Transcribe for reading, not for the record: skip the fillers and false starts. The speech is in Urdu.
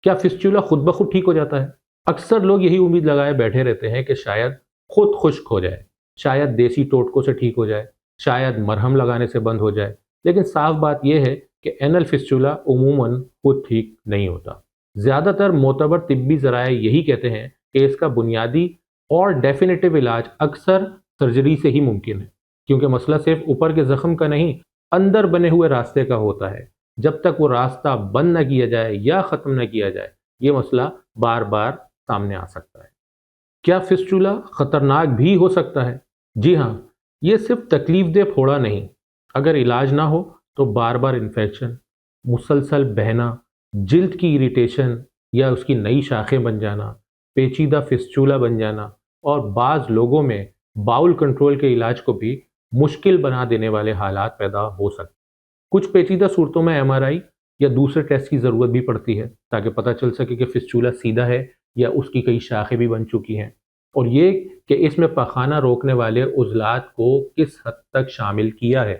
کیا فسچولا خود بخود ٹھیک ہو جاتا ہے؟ اکثر لوگ یہی امید لگائے بیٹھے رہتے ہیں کہ شاید خود خشک ہو جائے، شاید دیسی ٹوٹکوں سے ٹھیک ہو جائے، شاید مرہم لگانے سے بند ہو جائے، لیکن صاف بات یہ ہے کہ اینل فسچولا عموماً خود ٹھیک نہیں ہوتا۔ زیادہ تر معتبر طبی ذرائع یہی کہتے ہیں کہ اس کا بنیادی اور ڈیفینیٹو علاج اکثر سرجری سے ہی ممکن ہے، کیونکہ مسئلہ صرف اوپر کے زخم کا نہیں، اندر بنے ہوئے راستے کا ہوتا ہے۔ جب تک وہ راستہ بند نہ کیا جائے یا ختم نہ کیا جائے، یہ مسئلہ بار بار سامنے آ سکتا ہے۔ کیا فسچولا خطرناک بھی ہو سکتا ہے؟ جی ہاں، یہ صرف تکلیف دہ پھوڑا نہیں، اگر علاج نہ ہو تو بار بار انفیکشن، مسلسل بہنا، جلد کی اریٹیشن یا اس کی نئی شاخیں بن جانا، پیچیدہ فسچولا بن جانا، اور بعض لوگوں میں باؤل کنٹرول کے علاج کو بھی مشکل بنا دینے والے حالات پیدا ہو سکتے ہیں۔ کچھ پیچیدہ صورتوں میں MRI یا دوسرے ٹیسٹ کی ضرورت بھی پڑتی ہے تاکہ پتہ چل سکے کہ فسچولا سیدھا ہے یا اس کی کئی شاخیں بھی بن چکی ہیں، اور یہ کہ اس میں پخانہ روکنے والے عضلات کو کس حد تک شامل کیا ہے۔